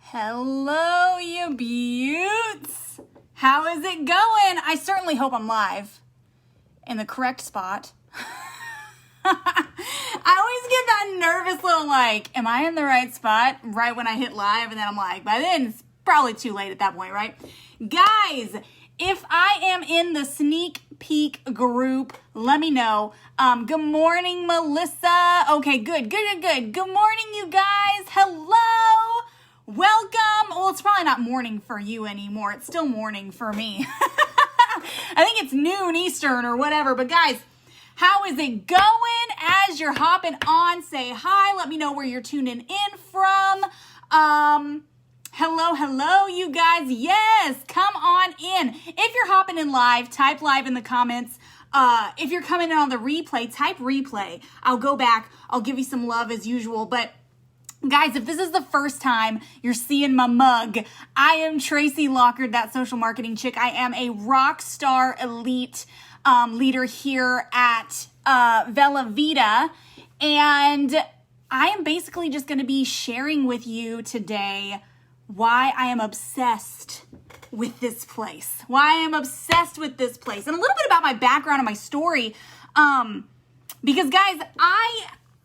Hello, you beauts. How is it going? I certainly hope I'm live in the correct spot. I always get that nervous little am I in the right spot right when I hit live? And then I'm like, by then it's probably too late at that point, right? Guys, if I am in the sneak peek group, let me know. Good morning, Melissa. Okay, good. Good morning, you guys. Hello. Welcome. Well, it's probably not morning for you anymore. It's still morning for me. I think it's noon Eastern or whatever. But guys, how is it going? As you're hopping on, say hi. Let me know where you're tuning in from. Hello, you guys. Yes, come on in. If you're hopping in live, type live in the comments. If you're coming in on the replay, type replay. I'll go back. I'll give you some love as usual. But guys, if this is the first time you're seeing my mug, I am Tracy Lockard, that social marketing chick. I am a rock star elite leader here at Vela Vita. And I am basically just going to be sharing with you today why I am obsessed with this place. Why I am obsessed with this place. And a little bit about my background and my story. Because guys,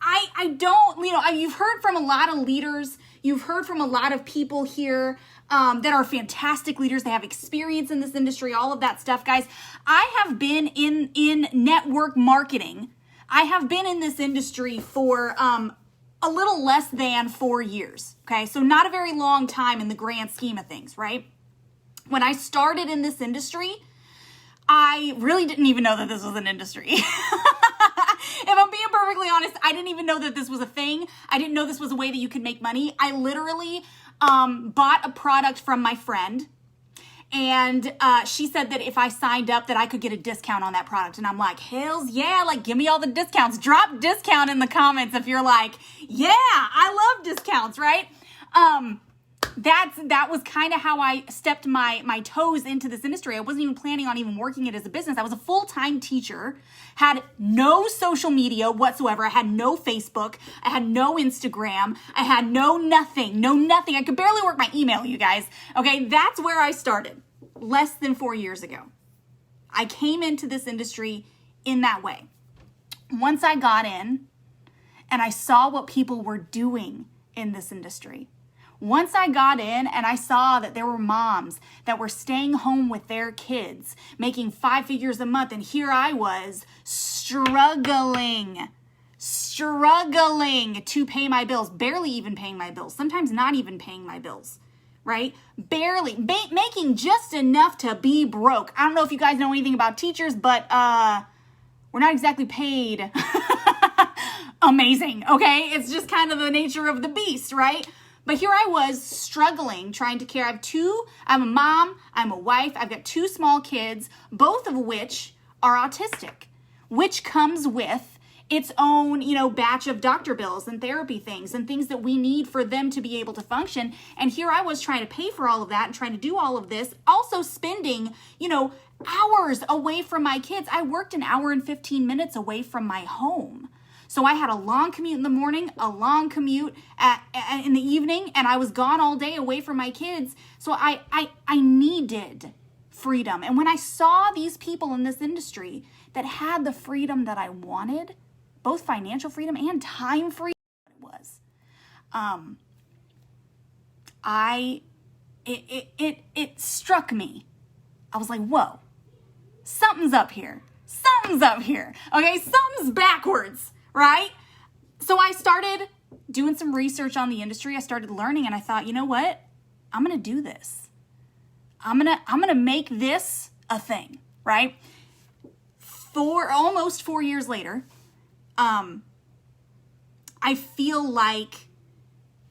I don't, you've heard from a lot of leaders. You've heard from a lot of people here that are fantastic leaders. They have experience in this industry, all of that stuff, guys. I have been in network marketing. I have been in this industry for a little less than 4 years, okay? So not a very long time in the grand scheme of things, right? When I started in this industry, I really didn't even know that this was an industry. If I'm being perfectly honest, I didn't even know that this was a thing. I didn't know this was a way that you could make money. I literally bought a product from my friend, and she said that if I signed up that I could get a discount on that product. And I'm like, hells yeah, give me all the discounts. Drop discount in the comments if you're like, yeah, I love discounts, right? That was kind of how I stepped my toes into this industry. I wasn't even planning on even working it as a business. I was a full-time teacher, had no social media whatsoever. I had no Facebook. I had no Instagram. I had no nothing. I could barely work my email, you guys. Okay, that's where I started less than 4 years ago. I came into this industry in that way. Once I got in and I saw what people were doing in this industry, once I got in and I saw that there were moms that were staying home with their kids, making 5 figures a month, and here I was struggling to pay my bills, barely even paying my bills, sometimes not even paying my bills, right? Barely, making just enough to be broke. I don't know if you guys know anything about teachers, but we're not exactly paid amazing, okay? It's just kind of the nature of the beast, right? But here I was struggling, trying to care. I'm a mom, I'm a wife, I've got 2 small kids, both of which are autistic, which comes with its own, batch of doctor bills and therapy things and things that we need for them to be able to function. And here I was trying to pay for all of that and trying to do all of this, also spending, hours away from my kids. I worked an hour and 15 minutes away from my home. So I had a long commute in the morning, a long commute in the evening, and I was gone all day away from my kids. So I needed freedom. And when I saw these people in this industry that had the freedom that I wanted, both financial freedom and time freedom, it was, it struck me. I was like, whoa, something's up here. Okay, something's backwards. Right? So I started doing some research on the industry. I started learning and I thought, you know what? I'm going to do this. I'm going to make this a thing, right? Almost 4 years later, I feel like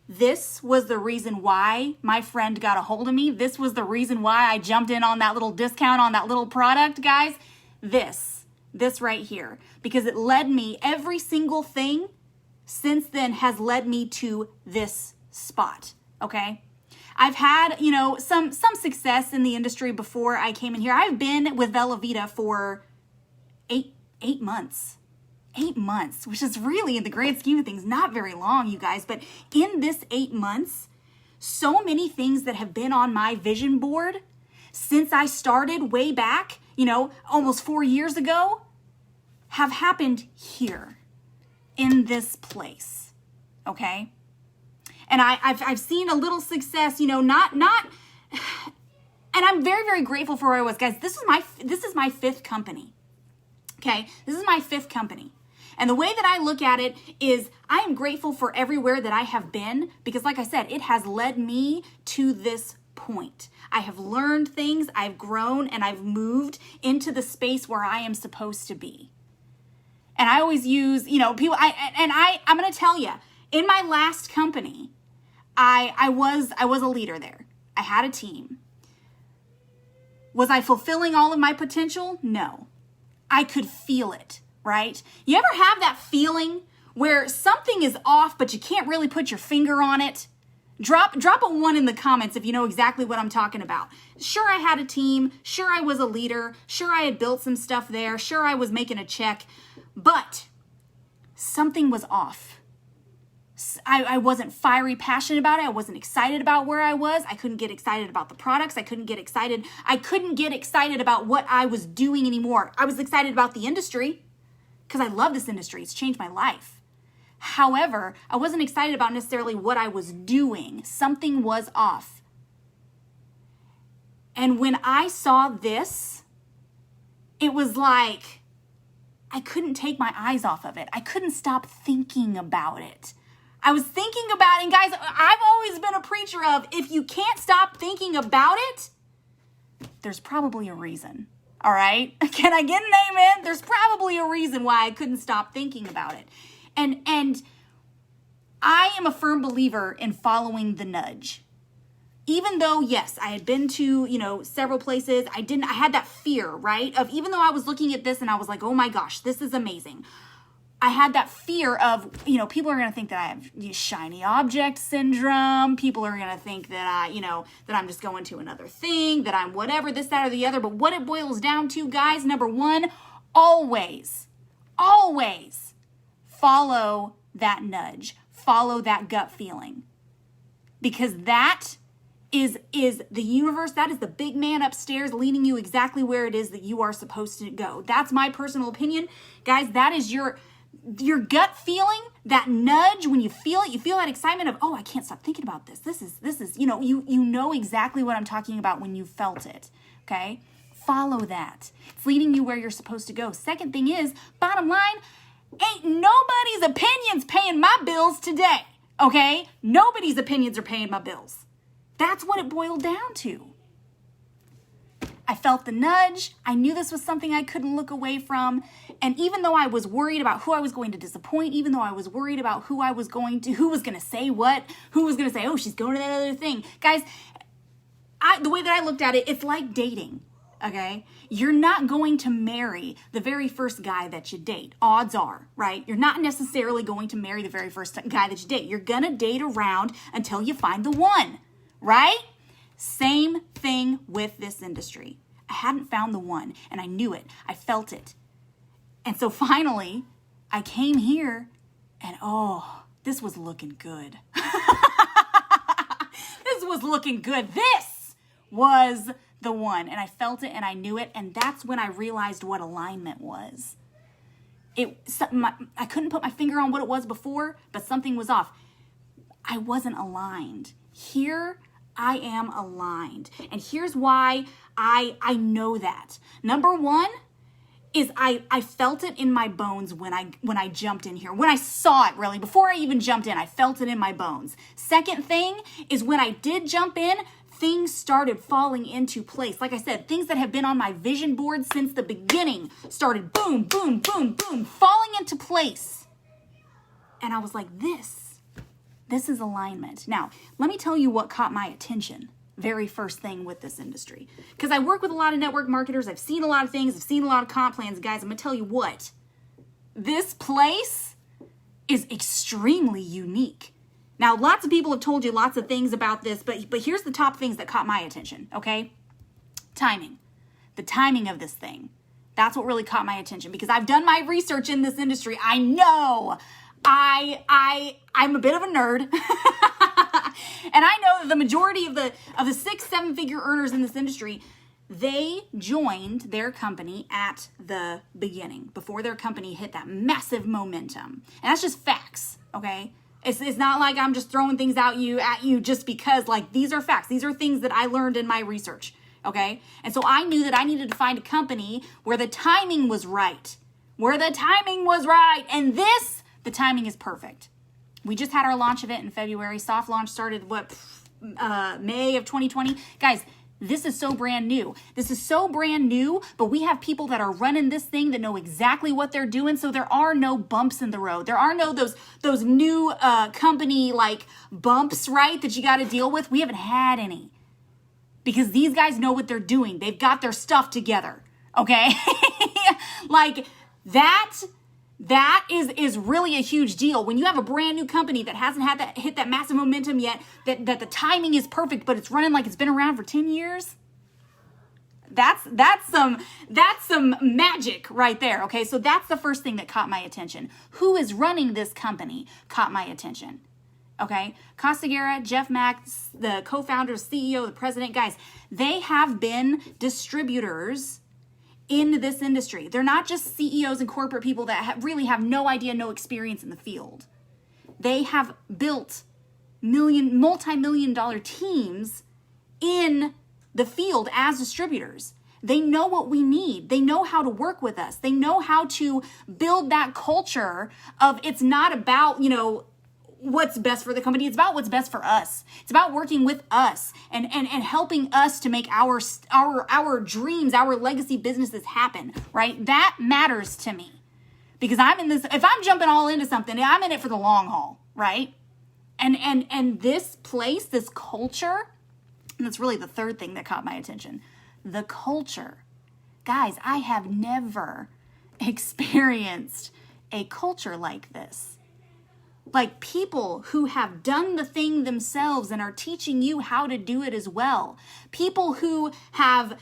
this was the reason why my friend got a hold of me. This was the reason why I jumped in on that little discount on that little product, guys. This right here, because it led me, every single thing since then has led me to this spot, okay? I've had, some success in the industry before I came in here. I've been with Vela Vita for eight months. 8 months, which is really, in the grand scheme of things, not very long, you guys. But in this 8 months, so many things that have been on my vision board since I started way back, almost 4 years ago, have happened here in this place. Okay. And I've seen a little success, not, and I'm very, very grateful for where I was, guys. This is my fifth company. Okay. This is my fifth company. And the way that I look at it is I am grateful for everywhere that I have been because, like I said, it has led me to this point. I have learned things, I've grown, and I've moved into the space where I am supposed to be. And I always use, people, I'm going to tell you, in my last company, I was a leader there. I had a team. Was I fulfilling all of my potential? No. I could feel it. Right? You ever have that feeling where something is off, but you can't really put your finger on it? Drop a 1 in the comments if you know exactly what I'm talking about. Sure, I had a team. Sure, I was a leader. Sure, I had built some stuff there. Sure, I was making a check, but something was off. I wasn't fiery passionate about it. I wasn't excited about where I was. I couldn't get excited about the products. I couldn't get excited about what I was doing anymore. I was excited about the industry, because I love this industry. It's changed my life. However, I wasn't excited about necessarily what I was doing. Something was off. And when I saw this, it was like I couldn't take my eyes off of it. I couldn't stop thinking about it. I was thinking about it. And guys, I've always been a preacher of if you can't stop thinking about it, there's probably a reason. All right. Can I get an amen? There's probably a reason why I couldn't stop thinking about it. And I am a firm believer in following the nudge. Even though, yes, I had been to, several places, I had that fear, right? Of even though I was looking at this and I was like, oh my gosh, this is amazing. I had that fear of, people are going to think that I have shiny object syndrome. People are going to think that that I'm just going to another thing, that I'm whatever, this, that, or the other. But what it boils down to, guys, number one, always follow that nudge. Follow that gut feeling. Because that is the universe. That is the big man upstairs leading you exactly where it is that you are supposed to go. That's my personal opinion. Guys, that is your gut feeling, that nudge. When you feel it, you feel that excitement of, oh, I can't stop thinking about this. This is, you know exactly what I'm talking about when you felt it. Okay. Follow that. It's leading you where you're supposed to go. Second thing is, bottom line, ain't nobody's opinions paying my bills today. Okay. Nobody's opinions are paying my bills. That's what it boiled down to. I felt the nudge. I knew this was something I couldn't look away from. And even though I was worried about who I was going to disappoint, even though I was worried about who was going to say what, who was going to say, oh, she's going to that other thing. Guys, the way that I looked at it, it's like dating, okay? You're not going to marry the very first guy that you date. Odds are, right? You're not necessarily going to marry the very first guy that you date. You're going to date around until you find the one, right? Same thing with this industry. I hadn't found the one, and I knew it. I felt it. And so finally, I came here, and oh, this was looking good. This was looking good. This was the one, and I felt it, and I knew it, and that's when I realized what alignment was. I couldn't put my finger on what it was before, but something was off. I wasn't aligned. Here, I am aligned. And here's why I know that. Number one is I felt it in my bones when I jumped in here. When I saw it, really, before I even jumped in, I felt it in my bones. Second thing is when I did jump in, things started falling into place. Like I said, things that have been on my vision board since the beginning started boom, boom, boom, boom, falling into place. And I was like, this is alignment. Now, let me tell you what caught my attention very first thing with this industry. Because I work with a lot of network marketers. I've seen a lot of things. I've seen a lot of comp plans. Guys, I'm going to tell you what. This place is extremely unique. Now, lots of people have told you lots of things about this, but here's the top things that caught my attention, okay? Timing. The timing of this thing. That's what really caught my attention because I've done my research in this industry. I know I'm a bit of a nerd. And I know that the majority of the 6-7 figure earners in this industry, they joined their company at the beginning, before their company hit that massive momentum. And that's just facts, okay? It's not like I'm just throwing things at you just because, like, these are facts. These are things that I learned in my research, okay? And so I knew that I needed to find a company where the timing was right. And the timing is perfect. We just had our launch event in February. Soft launch started, May of 2020. Guys, this is so brand new. But we have people that are running this thing that know exactly what they're doing. So there are no bumps in the road. There are no those new company like bumps, right, that you got to deal with. We haven't had any because these guys know what they're doing. They've got their stuff together. Okay. Like that is really a huge deal. When you have a brand new company that hasn't hit that massive momentum yet, that the timing is perfect, but it's running like it's been around for 10 years. That's some magic right there. Okay. So that's the first thing that caught my attention. Who is running this company caught my attention. Okay. Costa Guerra, Jeff Mack, the co-founder, CEO, the president, guys, they have been distributors in this industry. They're not just CEOs and corporate people that really have no idea, no experience in the field. They have built multi-million dollar teams in the field as distributors. They know what we need. They know how to work with us. They know how to build that culture of, it's not about, what's best for the company. It's about what's best for us. It's about working with us and helping us to make our dreams, our legacy businesses happen, right? That matters to me because I'm in this, if I'm jumping all into something, I'm in it for the long haul, right? And this place, this culture, and that's really the third thing that caught my attention. The culture. Guys, I have never experienced a culture like this. Like people who have done the thing themselves and are teaching you how to do it as well. People who have,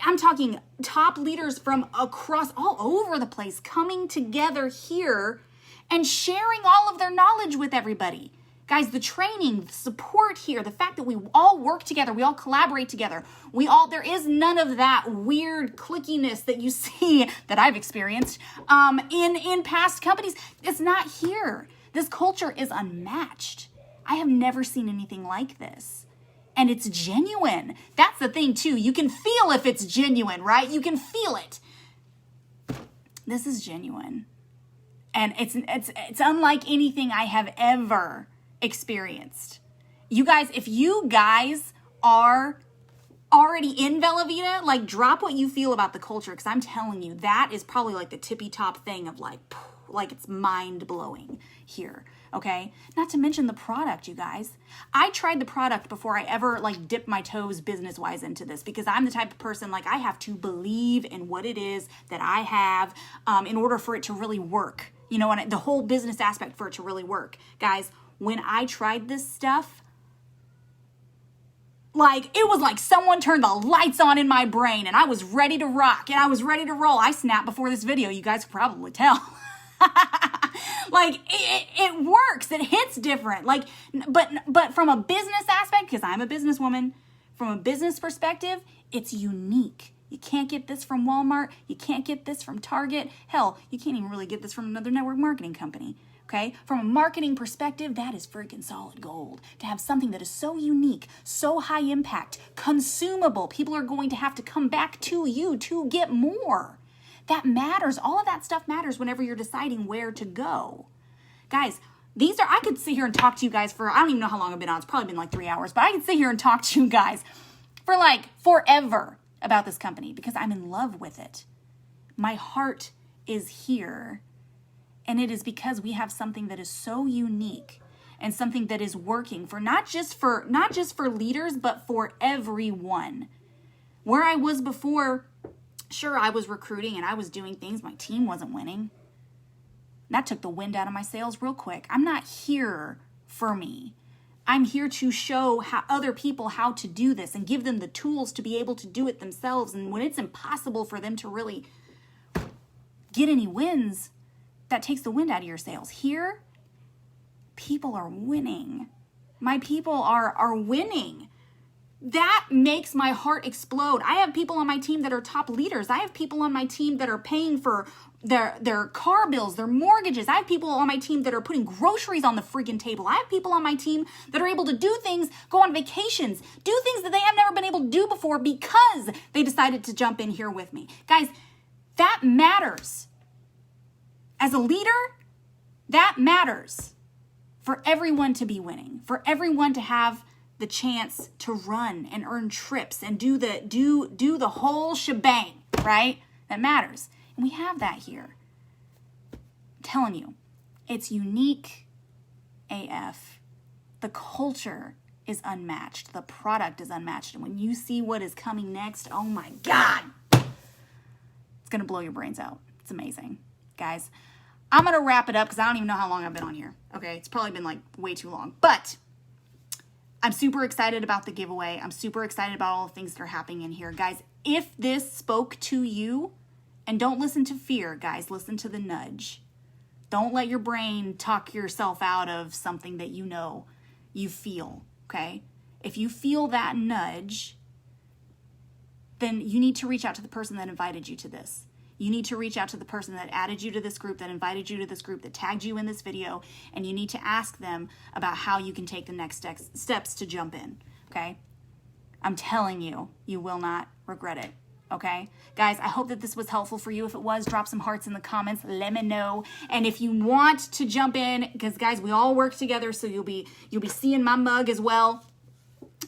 I'm talking top leaders from across all over the place coming together here and sharing all of their knowledge with everybody. Guys, the training, the support here, the fact that we all work together, we all collaborate together, there is none of that weird clickiness that you see that I've experienced in past companies. It's not here. This culture is unmatched. I have never seen anything like this. And it's genuine. That's the thing too. You can feel if it's genuine, right? You can feel it. This is genuine. And it's unlike anything I have ever experienced. You guys, if you guys are already in Bella Vita, like drop what you feel about the culture. Because I'm telling you, that is probably like the tippy top thing of like it's mind blowing here. Okay. Not to mention the product, you guys. I tried the product before I ever like dipped my toes business wise into this because I'm the type of person like I have to believe in what it is that I have in order for it to really work. And the whole business aspect for it to really work. Guys, when I tried this stuff, like it was like someone turned the lights on in my brain and I was ready to rock and I was ready to roll. I snapped before this video. You guys could probably tell. Like it works. It hits different. Like, but from a business aspect, because I'm a businesswoman, from a business perspective, it's unique. You can't get this from Walmart. You can't get this from Target. Hell, you can't even really get this from another network marketing company. Okay? From a marketing perspective, that is freaking solid gold. To have something that is so unique, so high impact, consumable, people are going to have to come back to you to get more. That matters. All of that stuff matters whenever you're deciding where to go. Guys, I could sit here and talk to you guys for, I don't even know how long I've been on. It's probably been like 3 hours, but I could sit here and talk to you guys for like forever about this company because I'm in love with it. My heart is here. And it is because we have something that is so unique and something that is working for not just for leaders, but for everyone. Where I was before, sure, I was recruiting and I was doing things. My team wasn't winning. That took the wind out of my sails real quick. I'm not here for me. I'm here to show other people how to do this and give them the tools to be able to do it themselves. And when it's impossible for them to really get any wins, that takes the wind out of your sails. Here, people are winning. My people are winning. That makes my heart explode. I have people on my team that are top leaders. I have people on my team that are paying for their car bills, their mortgages. I have people on my team that are putting groceries on the freaking table. I have people on my team that are able to do things, go on vacations, do things that they have never been able to do before because they decided to jump in here with me. Guys, that matters. As a leader, that matters for everyone to be winning, for everyone to have the chance to run and earn trips and do the whole shebang, right? That matters. And we have that here. I'm telling you, it's unique AF. The culture is unmatched. The product is unmatched. And when you see what is coming next, oh my God, it's going to blow your brains out. It's amazing. Guys, I'm going to wrap it up because I don't even know how long I've been on here. Okay, it's probably been like way too long. But I'm super excited about the giveaway. I'm super excited about all the things that are happening in here. Guys, if this spoke to you, and don't listen to fear, guys, listen to the nudge. Don't let your brain talk yourself out of something that you know you feel, okay? If you feel that nudge, then you need to reach out to the person that invited you to this. You need to reach out to the person that added you to this group, that invited you to this group, that tagged you in this video, and you need to ask them about how you can take the next steps to jump in, okay? I'm telling you, you will not regret it, okay? Guys, I hope that this was helpful for you. If it was, drop some hearts in the comments. Let me know. And if you want to jump in, because guys, we all work together, so you'll be seeing my mug as well.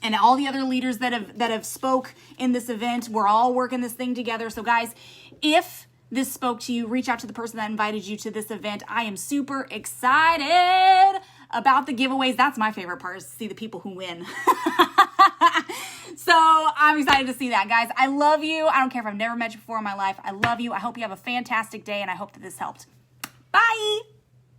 And all the other leaders that have spoke in this event, we're all working this thing together. So guys, if this spoke to you, reach out to the person that invited you to this event. I am super excited about the giveaways. That's my favorite part, is to see the people who win. So I'm excited to see that, guys. I love you. I don't care if I've never met you before in my life. I love you. I hope you have a fantastic day, and I hope that this helped. Bye.